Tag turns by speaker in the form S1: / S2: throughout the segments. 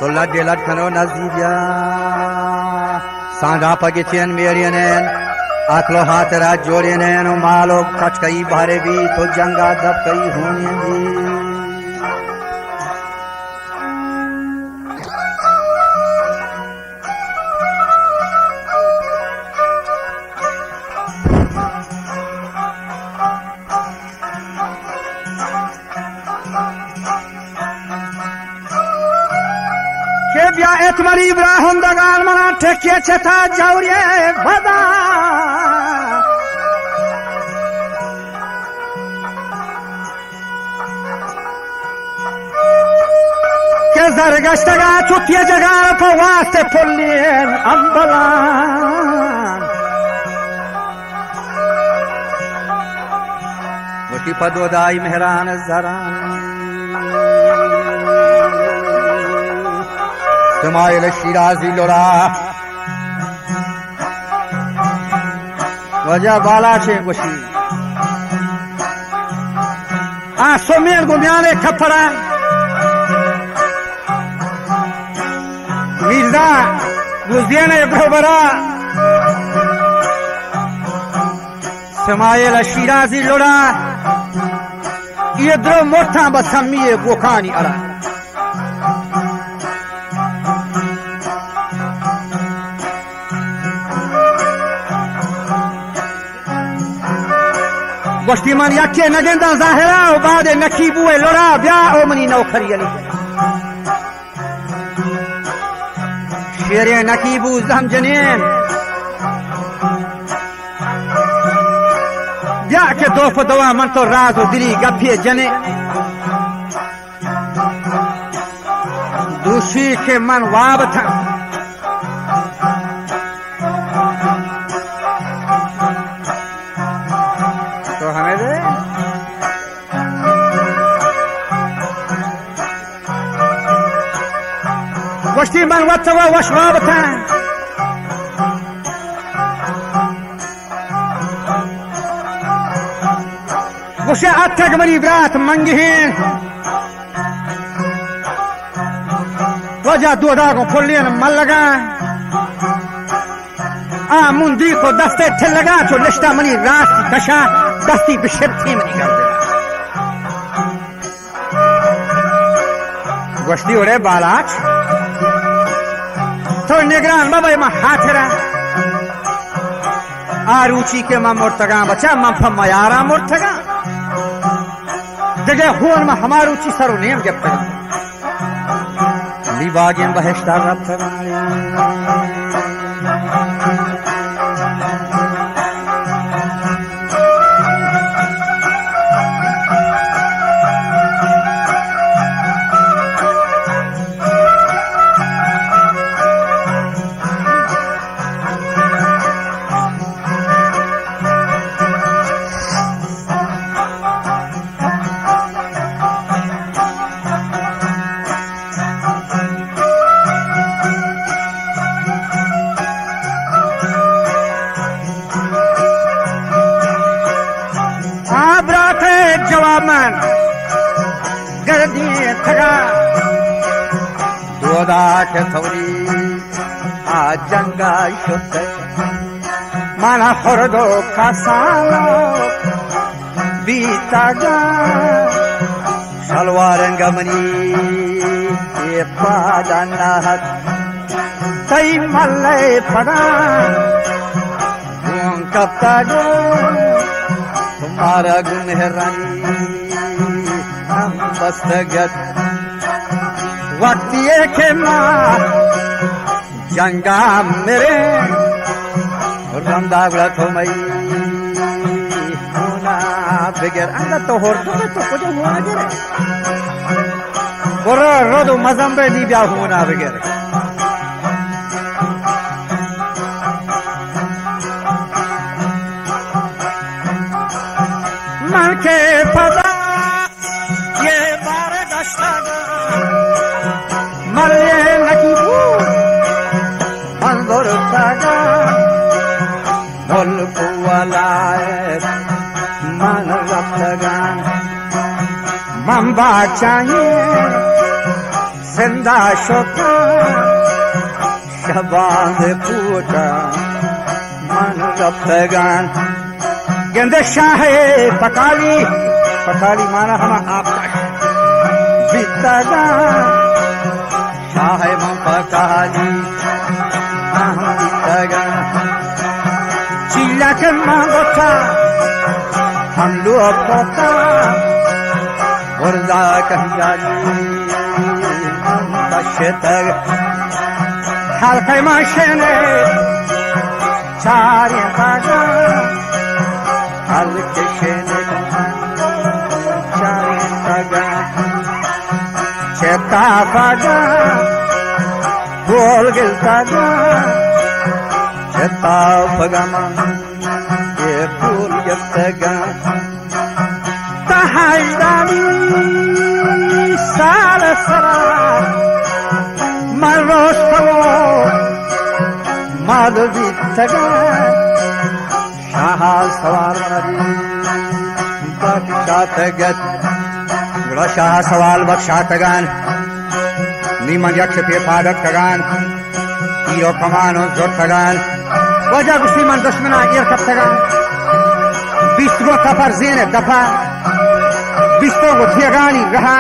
S1: तो लड्डे लटकनो नजदीकिया सांडा पगिचन मेरियन आकलो हाथरा जोड़ियन मालो कचकई बारे भी तो जंगा दब कई होनी जी एतमरी इब्राहिम दगाल मना ठेके छथा जाउरिए भदा के जरगश्तगा चुतिया जगा फवास्ते फुल्लियन अंबलान मोटी पदोदाई Mehran Jaran Ismail Shirazi Lora Wajah bala che goshi Somer gumiane khapara Mirza Guziane Bhobara Ismail Shirazi Lora Yedro morta basamiye gokani ara गोश्ती मन यके नगेंदा ज़ाहिरा और बाद नकीबू लोड़ा ब्या ओमनी नौखरी अली शेरे नकीबू जम जनेन ब्या के दो फदवा मन तो राज और दिली गफिए जने दूसरी के मन वाब था गोश्ती मन वत्सवा वशवाब था गोशे अथक मरी ब्रात मंगिहीन वजह दो दागों फुल्लियन मल लगा मुंदी को दस्ते ठिल लगा तो लिश्ता मनी रात दशा दस्ती बिशरती मनी कर दे गोश्ती उड़े बालाच तो निगरान बाबा मा हाथरा आरुचि के मा मोर्तगा बच्चा मा फमायारा मोर्तगा जगह हुन मा हमारुचि सरो नेम जपता लिबागें बहश्ता रब्तगा जवाबन गर्दिए थगा दोदा के थोरी आ जंगा शुद्ध माना हरदो खासालो बीतागा सलवार गमनी ये पादाना हक तई मल्ले पड़ा कप्ताजो तुम्हारा गुनहरानी हम बस्तगत वक्त ये के माँ जंगा मेरे रंदा गला तो मई होना बगैर अंगा तो होर तो कुछ होना जरे बोरा रोदो मज़म्बे दी ब्याह होना बगैर मन के फदा ये बार दशगा मरे नकीबू अंदर सगा बोल पुआलाए मन रफ्तगान मम्बा चाहिए जिंदा शोका शबांग पूटा मन रफ्तगान गेंदे शाह पकाली पकाली माना हम आपका बीतगान शाह हम पकाली हम बीतगान चिल्ला के मांगोता हम लोग पोता वर्दा कहजाली हम बशतर हल्के माशने चारे बागा हल्के शेने चारे बागा चेता बागा गोल गिलता चेता बगामा ये फूल यत्तगा तहाईदानी साल सरा मरोस्तवो माधवी तगा शाह सवार मरी बक्षातगत गुड़ा शाह सवाल बक्षातगान नीमन यक्ष पे पादक तगान तीरो कमानो जोर तगान वजह गुस्ती मन दुश्मना ईर कब तगान बिस्तरो कपर जेने दफा बिस्तरो को थियगानी रहा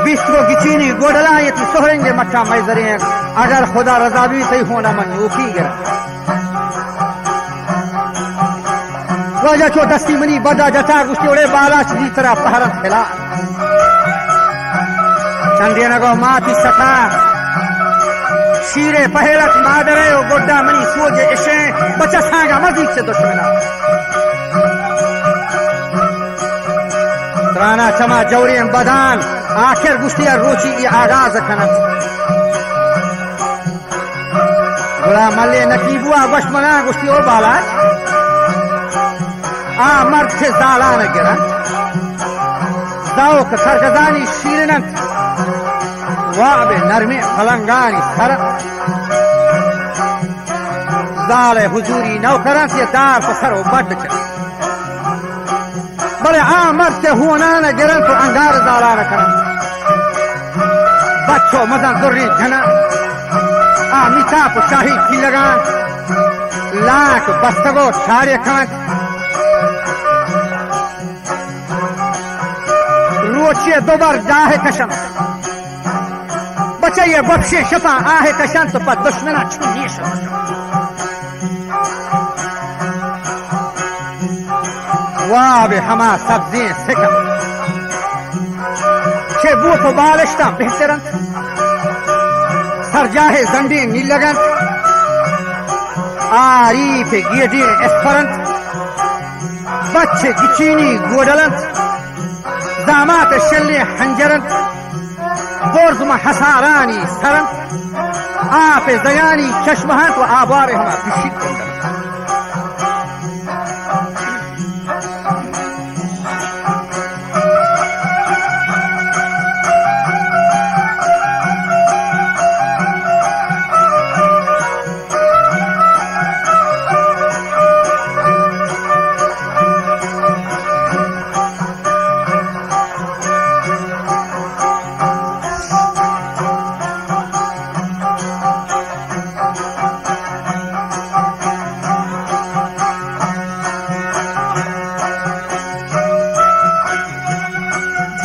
S1: बिस्तरो गिचीनी गोडला ये ती सोहरेंगे मट्टा मैजरे अगर खुदा रजा भी सही होना मन ऊखी गिरा वजह चो दस्ती मनी बदा जटा गुस्ती उड़े बाला चली तरह पहरत खिला चंदे नगो माती सखा शीरे पहलत मादरे ओ गोड्डा मनी सोजे इशे बच्चा सांगा मजीद से दुश्मना त्राना चमा जौरियन बदान आखिर गुस्तिया रोची ये आगाज खनत गुला मल्ले नकीबुआ बशमना गुस्ती ओ बाला आ मर्द से दाला न गिरा दाओ का सरगजानी शीरनत वाबे नरमे फलंगानी सर दाले हुजूरी नौकरान से दार पसरो बड च बड़े आमर से हुआ न गिरन तो अंगार दाला न करन बच्चों मजा दुर्री जना मिता को शाही की लगान लाख बस्तगो छाड़े खान रोचिए दोबार जाहे कशम बचाइए बख्शे शफा आहे कशन तो पर दुश्मना छुनिए वाह बे हमा सब्जी सिकम छे बूथ बालिश्ता बेहतरन सरजाहे जंडी नीलगन आरीफ गियडी एस्परंत बच्चे गिचीनी गोडलन दामात शल्ले हंजरन बोर्जमा हसारानी सरन आप दयानी चश्महन तो आबार हमा बिशी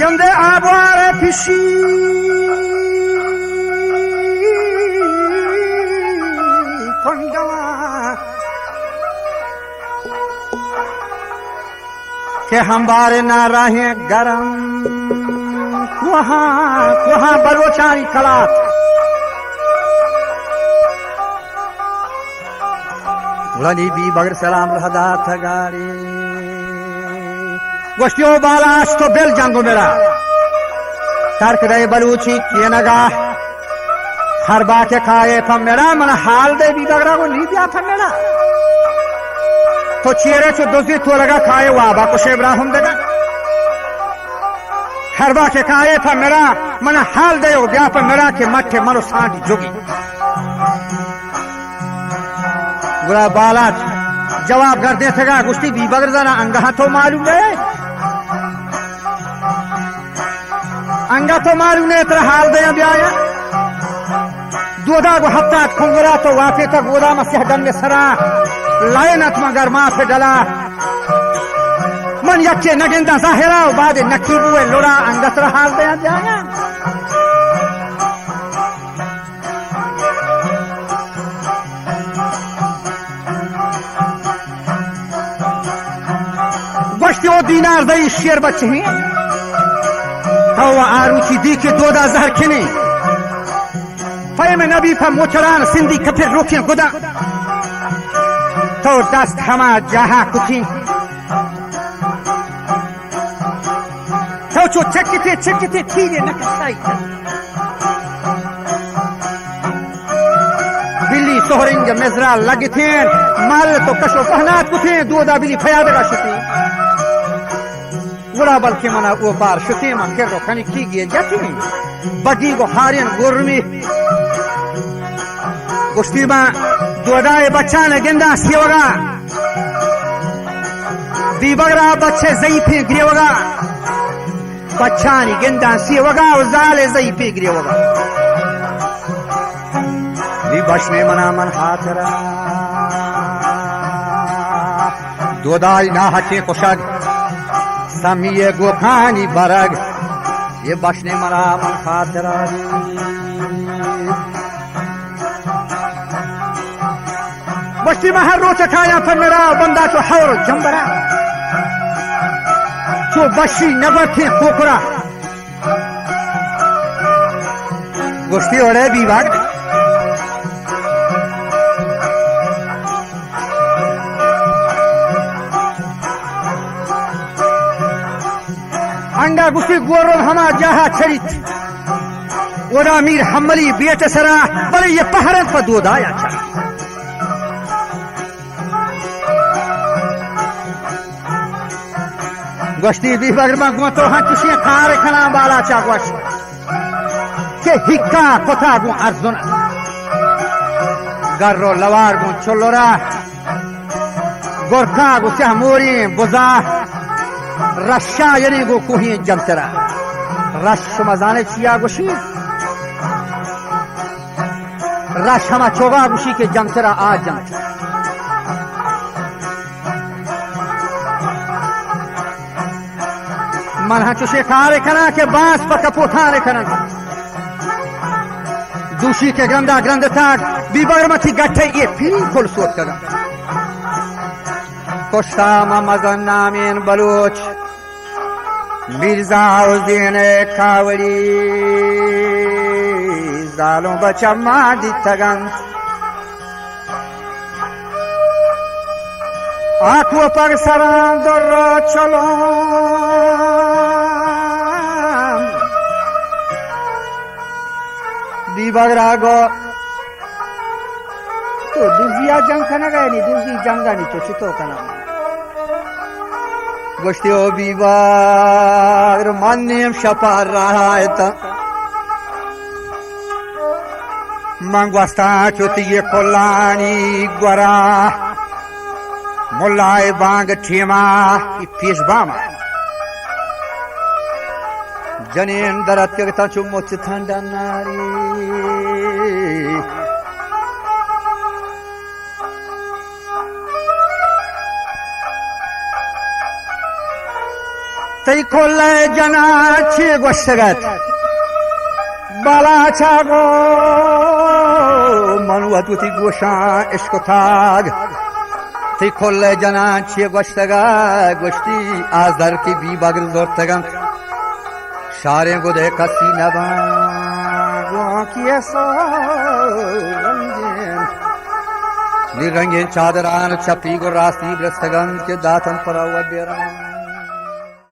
S1: जमदे आबारे फिशी पंगवा के हम बारे ना रहे गरम वहां बलोचारी कलात गुलानी भी बगर सलाम रहदा था गाड़ी गोश्तियों बालाश तो बेल जंगो मेरा तर्क दे बलूची किए नगा हर बाके खाए था मेरा मन हाल दे भी बगरा को नहीं दिया था मेरा तो चेहरे चो दोस्ती तो लगा खाए वाबा को शेबरा हम देगा हर बाके खाए था मेरा मन हाल दे हो गया पर मेरा के मठे मरो सांड जोगी बुरा बाला जवाब कर दे सका गुस्ती भी बगर जाना अंगा तो मालूम है अंगा तो मारू ने तर हाल दे ब्याया दोदा को हफ्ता खुंगरा तो वाफे का गोदा मस्या गंग सरा लायनत मगर मां पे डला मन यक्के नगेंदा जाहिरा बाद नकी बुए लोड़ा अंगा तर हाल दे ब्याया बश्तो दीनार दई शेर बच्चे हैं हवा आरुचि दी के दोदा जहर खिने फैम नबी फा मोचरान सिंधी कफिर रोके गुदा तो दस्त हमा जहां कुथी तो चो चकते थीरे नकसाई बिल्ली सोहरिंग मेजरा लगे थे माल तो कशो पहनात कुथे दोदा बिल्ली फयाद का शुती बुरा बल्कि मना वो बार शुती मन के रोकनी की गई जाती बगी को हारियन गुरमी कुश्ती में दोदाए बच्चा ने गेंदा सियोगा दीबगरा बच्चे ज़ईफ़े गिरेगा बच्चा ने गेंदा सियोगा और जाले ज़ईफ़े गिरेगा विबश ने मना मन हाथरा दोदाई ना हचे कुशग समिये गोखानी बरग ये बशने मना मन खातरा बस्ती में हर रोज खाया था मेरा बंदा तो हर जंबरा जो बशी नगर थे खोखरा गोश्ती हो रहे विभाग अंगा गुस्सी गोरो हमा जहा चरित ओरा मीर हमली बेट सरा बड़े ये पहरत पर दूध आया चल गोश्ती दी बगरमा गोतो हाँ किसी खारे खना बाला चागवाश के हिक्का कोथा गु अर्जुन गर्रो लवार गु चोलोरा गोरखा गु चामोरी बुजा रश्या यानी गो कुही जमतरा रश मजाने चिया गुशी रश हमा चोगा गुशी के जमतरा आ जमतरा मन हा चुसे खारे खना के बांस पका पोथारे खना दूषी के गंदा ग्रंथ था बीबर मथी गठे ये फिर खोल सोच कर कोस्ता ममदन नामीन बलूच मिर्जा उद्दीन कावड़ी जालों बचा मादी तगन आँखों पर सरां दर्रा चलो दीबगरा गो तो दुजिया जंग खाना गया नहीं दूसरी जंगा नहीं तो चितो खाना गोश्तियों बीबार मान्यम शपार रहा है ता मंगवास्ता चोती ये कोलानी ग्वरा मुल्लाए बांग ठीमा इफिश बामा जनेन दरत के ता चुम्मो चिथंडा नारी तई खोले जना छे गोशगत बाला छागो मनुवतुति गोशा इश्क थाग तई खोले जना छे गोशगा गोश्ती आजर की बी बगल जोरतगन सारे को दे कसी नबा गो की सो निरंगे चादरान छपी गो रास्ती ब्रस्तगन के दातन पर बेरा